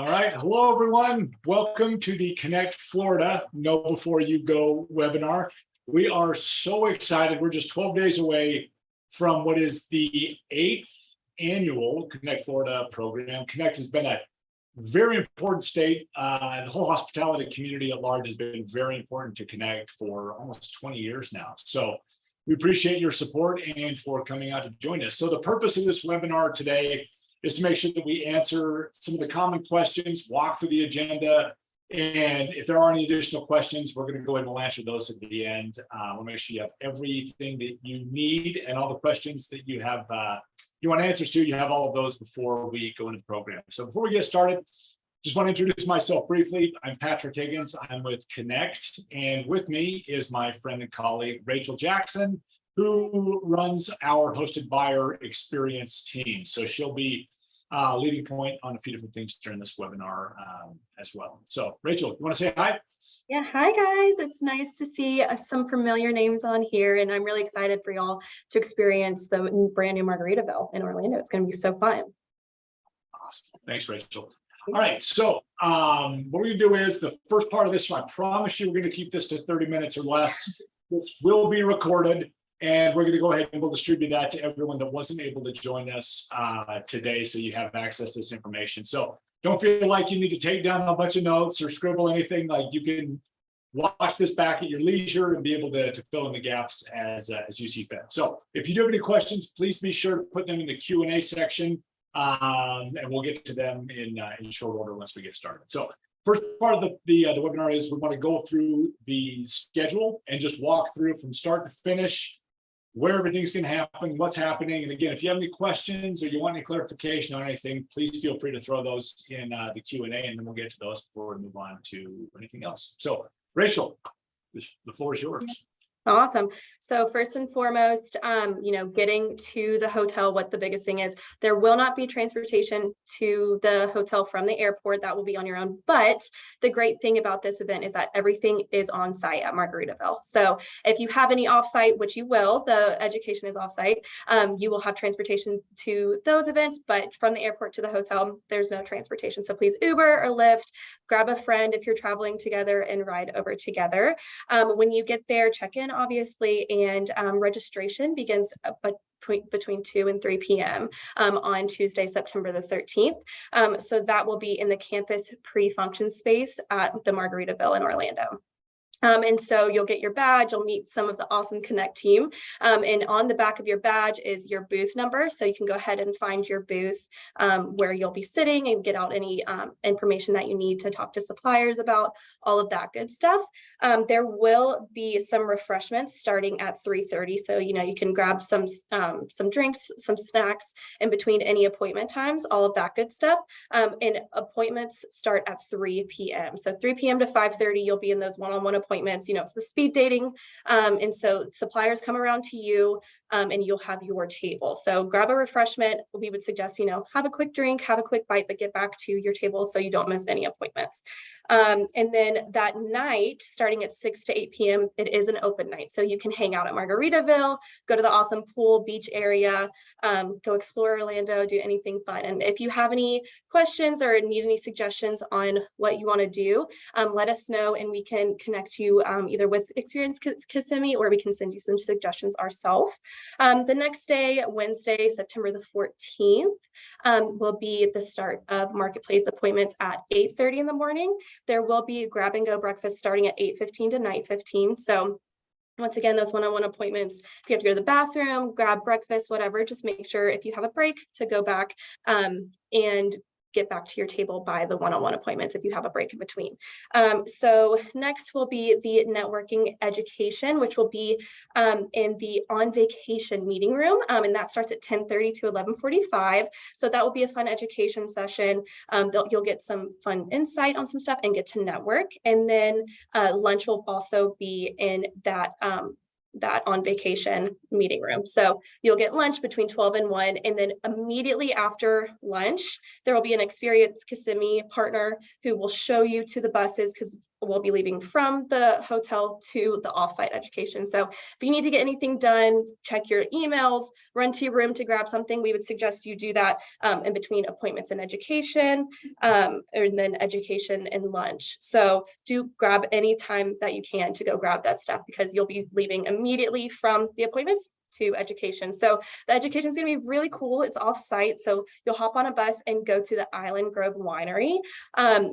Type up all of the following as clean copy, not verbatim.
All right. Hello, everyone. Welcome to the Connect Florida Know Before You Go webinar. We are so excited. We're just 12 days away from what is the 8th annual Connect Florida program. Connect has been a very important state. The whole hospitality community at large has been very important to Connect for almost 20 years now. So we appreciate your support and for coming out to join us. So the purpose of this webinar today is to make sure that we answer some of the common questions, walk through the agenda, and if there are any additional questions, we're going to go ahead and we'll answer those at the end. We'll make sure you have everything that you need and all the questions that you have, you want answers to, you have all of those before we go into the program. So before we get started, just want to introduce myself briefly. I'm Patrick Higgins. I'm with Connect, and with me is my friend and colleague, Rachel Jackson, who runs our hosted buyer experience team. So she'll be leading point on a few different things during this webinar as well. So Rachel, you want to say hi? Yeah, hi guys. It's nice to see some familiar names on here, and I'm really excited for y'all to experience the brand new Margaritaville in Orlando. It's going to be so fun. Awesome. Thanks, Rachel. All right, so what we're going to do is the first part of this, I promise you we're going to keep this to 30 minutes or less. This will be recorded, and we're going to go ahead and we'll distribute that to everyone that wasn't able to join us today, so you have access to this information. So don't feel like you need to take down a bunch of notes or scribble anything. Like, you can watch this back at your leisure and be able to fill in the gaps as you see fit. So if you do have any questions, please be sure to put them in the Q&A section, and we'll get to them in short order once we get started. So first part of the webinar is we want to go through the schedule and just walk through from start to finish, where everything's going to happen, what's happening. And again, if you have any questions or you want any clarification on anything, please feel free to throw those in the Q&A, and then we'll get to those before we move on to anything else. So Rachel, the floor is yours. Awesome. So first and foremost, getting to the hotel, what the biggest thing is, there will not be transportation to the hotel from the airport. That will be on your own. But the great thing about this event is that everything is on site at Margaritaville. So if you have any offsite, which you will, the education is offsite, you will have transportation to those events, but from the airport to the hotel, there's no transportation. So please Uber or Lyft, grab a friend if you're traveling together and ride over together. When you get there, check in, obviously, and registration begins between 2 and 3 p.m. On Tuesday, September the 13th. So that will be in the campus pre-function space at the Margaritaville in Orlando. And so you'll get your badge, you'll meet some of the awesome Connect team. And on the back of your badge is your booth number. So you can go ahead and find your booth where you'll be sitting and get out any information that you need to talk to suppliers about, all of that good stuff. There will be some refreshments starting at 3:30. So, you can grab some drinks, some snacks in between any appointment times, all of that good stuff. And appointments start at 3 p.m. So 3 p.m. to 5:30, you'll be in those one-on-one appointments. It's the speed dating. And so suppliers come around to you and you'll have your table. So grab a refreshment. We would suggest, have a quick drink, have a quick bite, but get back to your table so you don't miss any appointments. And then that night, starting at 6 to 8 p.m., it is an open night. So you can hang out at Margaritaville, go to the awesome pool, beach area, go explore Orlando, do anything fun. And if you have any questions or need any suggestions on what you want to do, let us know and we can connect you either with Experience Kissimmee, or we can send you some suggestions ourselves. The next day, Wednesday, September the 14th, will be the start of marketplace appointments at 8:30 in the morning. There will be a grab and go breakfast starting at 8:15 to 9:15. So once again, those one-on-one appointments, if you have to go to the bathroom, grab breakfast, whatever, just make sure if you have a break to go back and get back to your table by the one-on-one appointments if you have a break in between. So next will be the networking education, which will be in the on vacation meeting room. And that starts at 10:30 to 11:45. So that will be a fun education session. You'll get some fun insight on some stuff and get to network. And then lunch will also be in that on vacation meeting room. So you'll get lunch between 12 and 1, and then immediately after lunch, there will be an Experience Kissimmee partner who will show you to the buses, because will be leaving from the hotel to the offsite education. So if you need to get anything done, check your emails, run to your room to grab something, we would suggest you do that in between appointments and education, and then education and lunch. So do grab any time that you can to go grab that stuff, because you'll be leaving immediately from the appointments to education. So the education is going to be really cool. It's off site. So you'll hop on a bus and go to the Island Grove Winery.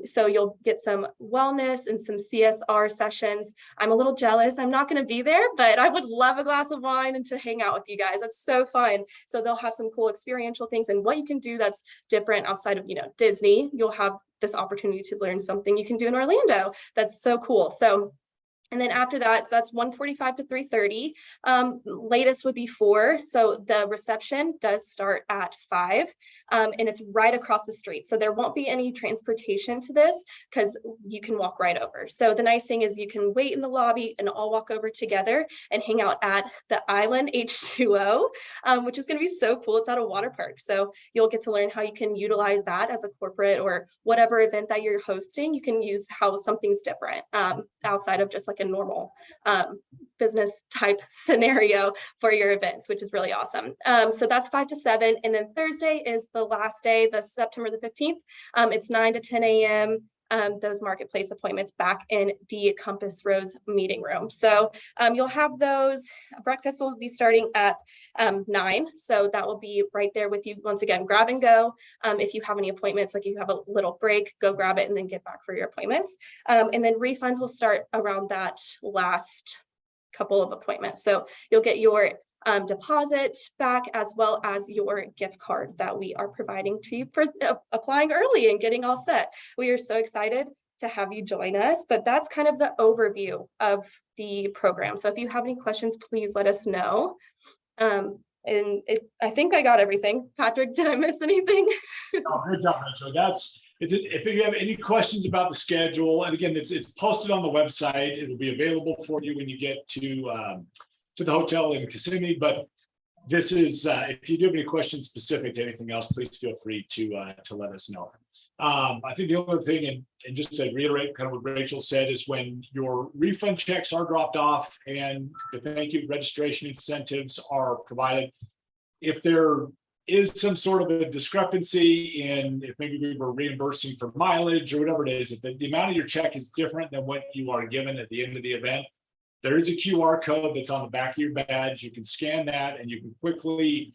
So you'll get some wellness and some CSR sessions. I'm a little jealous. I'm not going to be there, but I would love a glass of wine and to hang out with you guys. That's so fun. So they'll have some cool experiential things and what you can do that's different outside of, Disney. You'll have this opportunity to learn something you can do in Orlando. That's so cool. So and then after that, that's 1:45 to 3:30. Latest would be 4. So the reception does start at 5, and it's right across the street. So there won't be any transportation to this because you can walk right over. So the nice thing is you can wait in the lobby and all walk over together and hang out at the Island H2O, which is going to be so cool. It's at a water park. So you'll get to learn how you can utilize that as a corporate or whatever event that you're hosting. You can use how something's different outside of just like a normal business type scenario for your events, which is really awesome. So that's 5 to 7. And then Thursday is the last day, the September the 15th. It's 9 to 10 a.m. Those marketplace appointments back in the Compass Rose meeting room. So you'll have those. Breakfast will be starting at 9. So that will be right there with you. Once again, grab and go. If you have any appointments, like you have a little break, go grab it and then get back for your appointments. And then refunds will start around that last couple of appointments. So you'll get your deposit back as well as your gift card that we are providing to you for applying early and getting all set. We are so excited to have you join us, but that's kind of the overview of the program. So if you have any questions, please let us know. I think I got everything. Patrick, did I miss anything? Oh, good job, Rachel. If you have any questions about the schedule, and again, it's posted on the website. It will be available for you when you get to the hotel in Kissimmee. But this is, if you do have any questions specific to anything else, please feel free to let us know. I think the other thing, and just to reiterate kind of what Rachel said, is when your refund checks are dropped off and the thank you registration incentives are provided, if there is some sort of a discrepancy in if maybe we were reimbursing for mileage or whatever it is, if the amount of your check is different than what you are given at the end of the event, there is a QR code that's on the back of your badge. You can scan that and you can quickly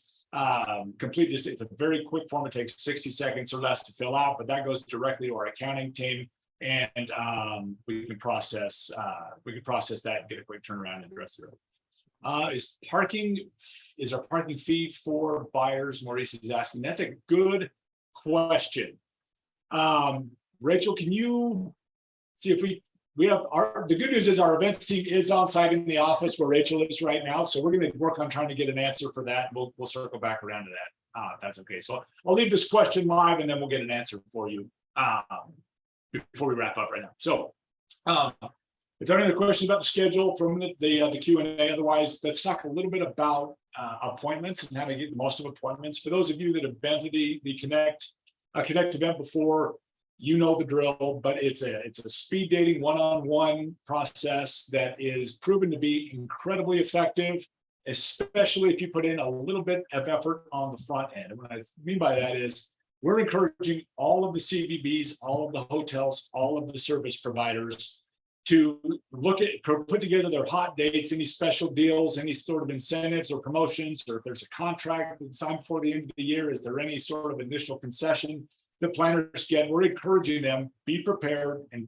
complete this. It's a very quick form. It takes 60 seconds or less to fill out, but that goes directly to our accounting team, and we can process that and get a quick turnaround and the rest of it. Is our parking fee for buyers? Maurice is asking. That's a good question. Rachel, can you see if we have the good news is our events team is on site in the office where Rachel is right now. So we're going to work on trying to get an answer for that. We'll circle back around to that. If that's okay. So I'll leave this question live and then we'll get an answer for you before we wrap up right now. So if there are any other questions about the schedule from the Q&A, otherwise let's talk a little bit about appointments and how to get the most of appointments. For those of you that have been to the Connect event before, you know the drill, but it's a speed dating one-on-one process that is proven to be incredibly effective, especially if you put in a little bit of effort on the front end. And what I mean by that is we're encouraging all of the CVBs, all of the hotels, all of the service providers to put together their hot dates, any special deals, any sort of incentives or promotions, or if there's a contract that's signed before the end of the year, is there any sort of initial concession the planners get? We're encouraging them, be prepared and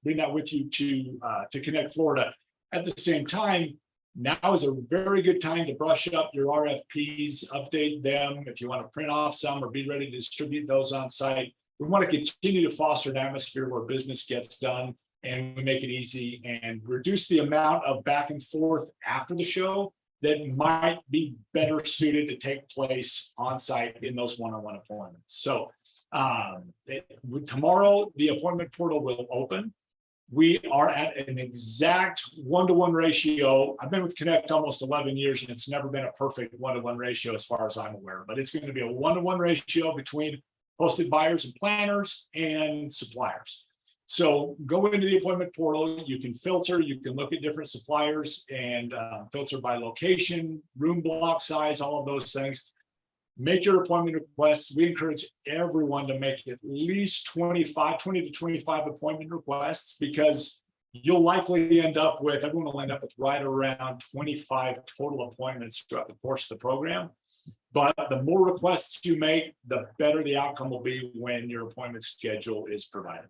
bring that with you to Connect Florida. At the same time, now is a very good time to brush up your RFPs, update them. If you want to print off some or be ready to distribute those on site, we want to continue to foster an atmosphere where business gets done and we make it easy and reduce the amount of back and forth after the show that might be better suited to take place on site in those one-on-one appointments. So tomorrow, the appointment portal will open. We are at an exact one-to-one ratio. I've been with Connect almost 11 years, and it's never been a perfect one-to-one ratio as far as I'm aware, but it's going to be a one-to-one ratio between hosted buyers and planners and suppliers. So go into the appointment portal, you can filter, you can look at different suppliers and filter by location, room block size, all of those things. Make your appointment requests. We encourage everyone to make at least 20 to 25 appointment requests, because you'll likely end up with, everyone will end up with right around 25 total appointments throughout the course of the program. But the more requests you make, the better the outcome will be when your appointment schedule is provided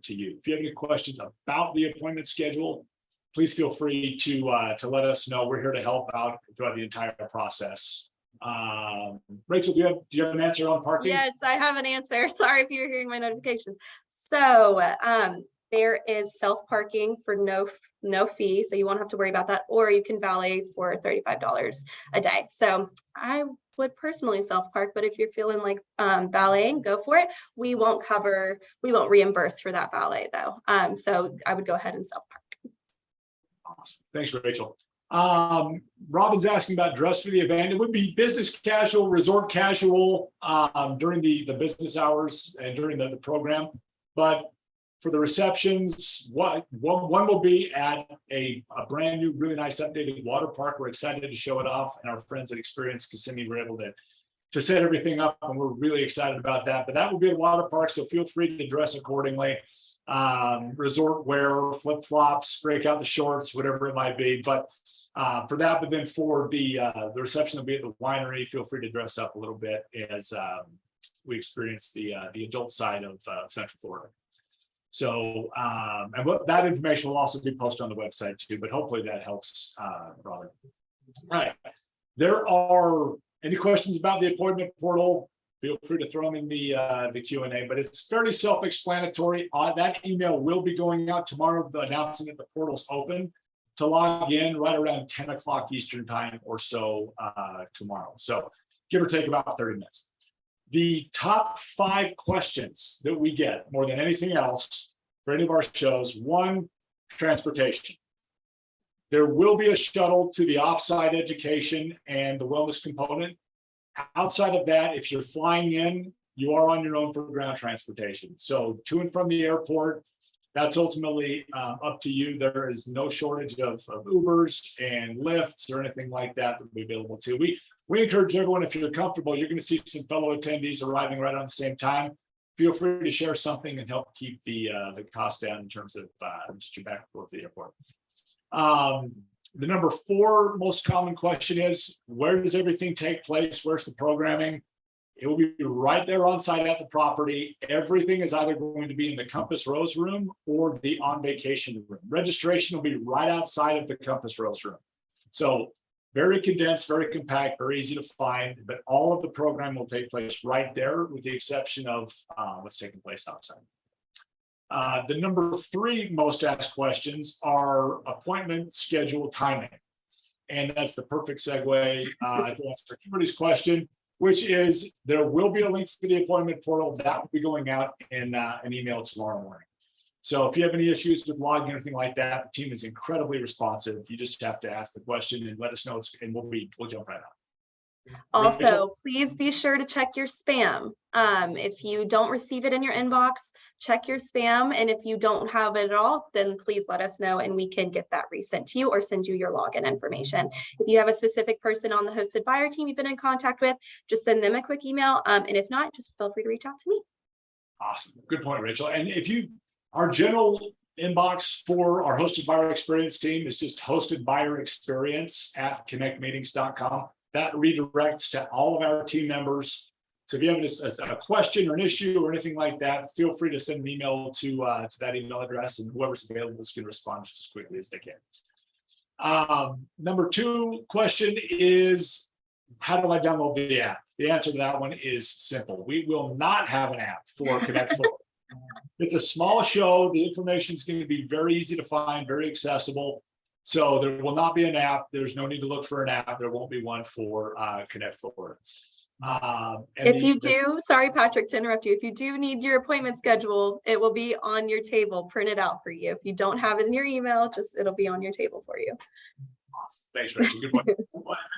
to you. If you have any questions about the appointment schedule, please feel free to let us know. We're here to help out throughout the entire process. Rachel, do you have an answer on parking? Yes, I have an answer. Sorry if you're hearing my notifications. So there is self-parking for no fee, so you won't have to worry about that, or you can valet for $35 a day. So I would personally self-park, but if you're feeling like valeting, go for it. We won't reimburse for that valet though. So I would go ahead and self-park. Awesome. Thanks, Rachel. Robin's asking about dress for the event. It would be business casual, resort casual during the business hours and during the program. But for the receptions, one will be at a brand new, really nice updated water park. We're excited to show it off, and our friends at Experience Kissimmee were able to set everything up, and we're really excited about that. But that will be at water park, so feel free to dress accordingly. Resort wear, flip-flops, break out the shorts, whatever it might be. But for that, but then for the reception will be at the winery, feel free to dress up a little bit as we experience the adult side of Central Florida. So, and that information will also be posted on the website too, but hopefully that helps, Robin. All right. There are any questions about the appointment portal? Feel free to throw them in the Q&A, but it's fairly self-explanatory. That email will be going out tomorrow, announcing that the portal's open to log in right around 10 o'clock Eastern time or so tomorrow. So give or take about 30 minutes. The top 5 questions that we get more than anything else for any of our shows: 1, transportation. There will be a shuttle to the offsite education and the wellness component. Outside of that, if you're flying in, you are on your own for ground transportation. So to and from the airport, that's ultimately up to you. There is no shortage of Ubers and Lyfts or anything like that that will be available to. We encourage everyone, if you're comfortable, you're going to see some fellow attendees arriving right on the same time. Feel free to share something and help keep the cost down in terms of just your back and forth to the airport. The number 4 most common question is, where does everything take place? Where's the programming? It will be right there on site at the property. Everything is either going to be in the Compass Rose room or the on vacation room. Registration will be right outside of the Compass Rose room. So very condensed, very compact, very easy to find, but all of the program will take place right there, with the exception of what's taking place outside. The number 3 most asked questions are appointment schedule timing. And that's the perfect segue to answer everybody's question, which is there will be a link to the appointment portal that will be going out in an email tomorrow morning. So if you have any issues with logging or anything like that, the team is incredibly responsive. You just have to ask the question and let us know, and we'll jump right on. Also, please be sure to check your spam. If you don't receive it in your inbox, check your spam. And if you don't have it at all, then please let us know and we can get that resent to you or send you your login information. If you have a specific person on the hosted buyer team you've been in contact with, just send them a quick email. And if not, just feel free to reach out to me. Awesome. Good point, Rachel. And our general inbox for our hosted buyer experience team is just hostedbuyerexperience@connectmeetings.com. That redirects to all of our team members. So if you have a question or an issue or anything like that, feel free to send an email to that email address, and whoever's available is going to respond just as quickly as they can. Number 2 question is, how do I download the app? The answer to that one is simple. We will not have an app for Connect Florida. It's a small show. The information is going to be very easy to find, very accessible. So there will not be an app. There's no need to look for an app. There won't be one for Connect Florida. Sorry, Patrick, to interrupt you. If you do need your appointment schedule, it will be on your table, printed out for you. If you don't have it in your email, it'll be on your table for you. Awesome. Thanks, Rachel. Good point.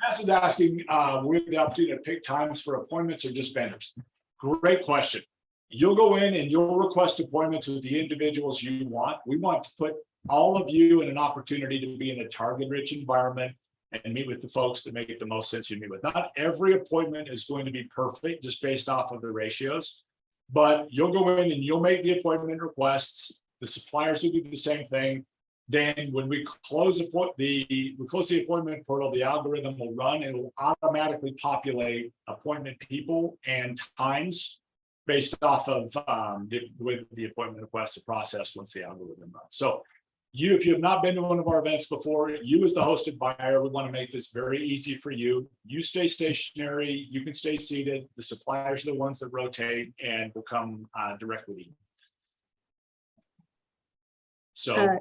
Vanessa's asking, we have the opportunity to pick times for appointments or just vendors. Great question. You'll go in and you'll request appointments with the individuals you want. We want to put all of you in an opportunity to be in a target-rich environment and meet with the folks that make it the most sense you meet with. Not every appointment is going to be perfect just based off of the ratios, but you'll go in and you'll make the appointment requests. The suppliers will do the same thing. Then when we close the appointment portal, the algorithm will run and it will automatically populate appointment people and times based off of the appointment requests are processed once the algorithm runs. So if you have not been to one of our events before, you as the hosted buyer, we want to make this very easy for you. You stay stationary, you can stay seated. The suppliers are the ones that rotate and will come directly to you. So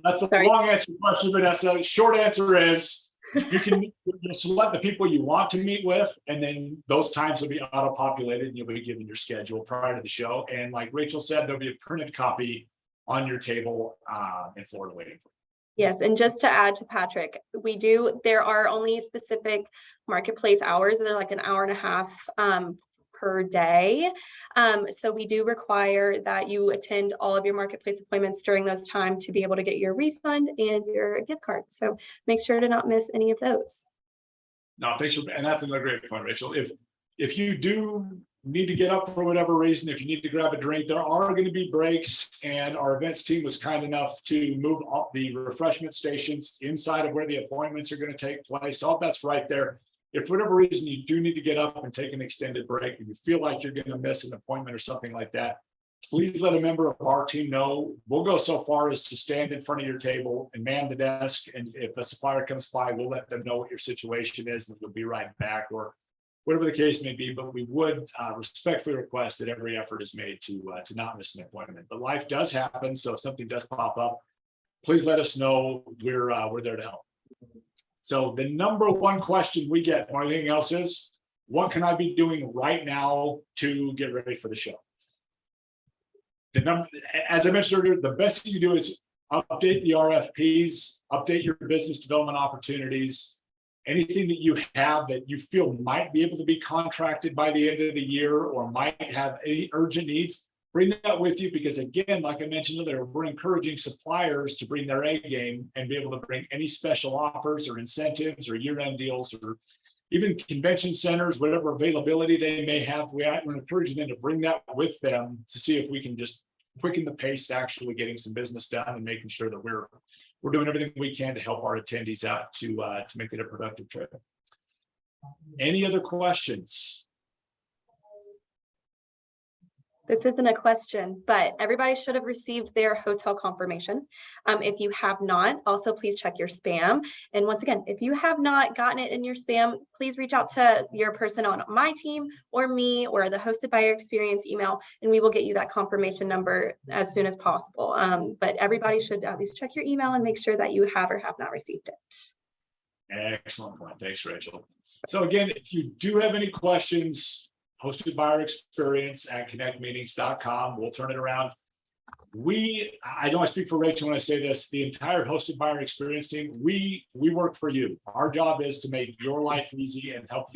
that's a long answer to the question, Vanessa. Short answer is you can select the people you want to meet with, and then those times will be auto-populated and you'll be given your schedule prior to the show. And like Rachel said, there'll be a printed copy on your table in Florida waiting for you. Yes, and just to add to Patrick, there are only specific marketplace hours. They're like an hour and a half per day. So we do require that you attend all of your marketplace appointments during those times to be able to get your refund and your gift card. So make sure to not miss any of those. No, thanks for, and that's another great point, Rachel. If you do need to get up for whatever reason, if you need to grab a drink, there are going to be breaks, and our events team was kind enough to move all the refreshment stations inside of where the appointments are going to take place. All that's right there. If for whatever reason you do need to get up and take an extended break, and you feel like you're going to miss an appointment or something like that, please let a member of our team know. We'll go so far as to stand in front of your table and man the desk. And if a supplier comes by, we'll let them know what your situation is, and you'll be right back, or whatever the case may be. But we would respectfully request that every effort is made to not miss an appointment. But life does happen, so if something does pop up, please let us know. We're there to help. So the number one question we get more than anything else is, what can I be doing right now to get ready for the show? As I mentioned earlier, the best thing you do is update the RFPs, update your business development opportunities, anything that you have that you feel might be able to be contracted by the end of the year or might have any urgent needs. Bring that with you, because again, like I mentioned earlier, we're encouraging suppliers to bring their A game and be able to bring any special offers or incentives or year-end deals, or even convention centers, whatever availability they may have. We're encouraging them to bring that with them to see if we can just quicken the pace to actually getting some business done and making sure that we're doing everything we can to help our attendees out to make it a productive trip. Any other questions? This isn't a question, but everybody should have received their hotel confirmation. If you have not, also please check your spam. And once again, if you have not gotten it in your spam, please reach out to your person on my team or me or the Hosted by Your Experience email, and we will get you that confirmation number as soon as possible. But everybody should at least check your email and make sure that you have or have not received it. Excellent point. Thanks, Rachel. So again, if you do have any questions, Hosted by Our Experience at connectmeetings.com. We'll turn it around. I know I speak for Rachel when I say this, the entire Hosted by Our Experience team, we work for you. Our job is to make your life easy and help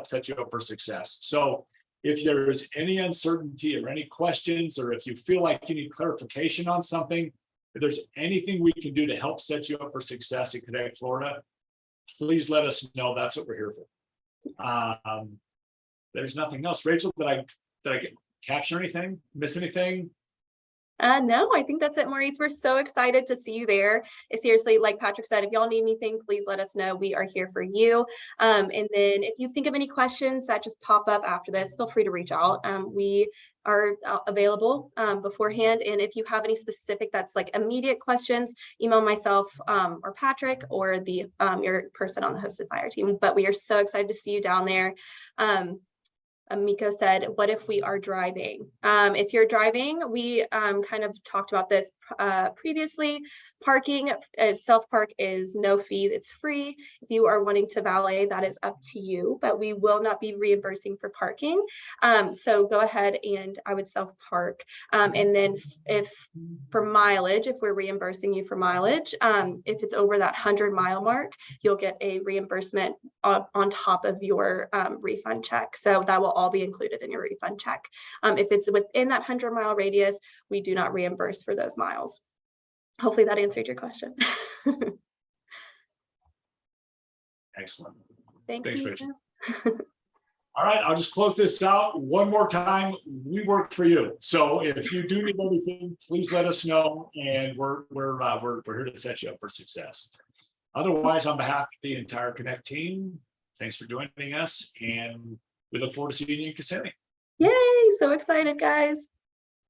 set you up for success. So if there is any uncertainty or any questions, or if you feel like you need clarification on something, if there's anything we can do to help set you up for success in Connect Florida, please let us know. That's what we're here for. There's nothing else. Rachel, did I capture anything? Miss anything? No, I think that's it, Maurice. We're so excited to see you there. Seriously, like Patrick said, if y'all need anything, please let us know. We are here for you. And then if you think of any questions that just pop up after this, feel free to reach out. We are available beforehand. And if you have any specific that's like immediate questions, email myself or Patrick or your person on the Hosted by Our team. But we are so excited to see you down there. Miko said, what if we are driving? If you're driving, we kind of talked about this previously. Parking, self-park is no fee, it's free. If you are wanting to valet, that is up to you, but we will not be reimbursing for parking. So go ahead and I would self-park. And then if for mileage, if we're reimbursing you for mileage, if it's over that 100-mile mark, you'll get a reimbursement on top of your refund check. So that will all be included in your refund check. If it's within that 100-mile radius, we do not reimburse for those miles. Hopefully that answered your question. Excellent. Thanks, Rachel. All right, I'll just close this out one more time. We work for you. So if you do need anything, please let us know, and we're here to set you up for success. Otherwise, on behalf of the entire Connect team, thanks for joining us, and we look forward to seeing you in Kissimmee. Yay, so excited, guys.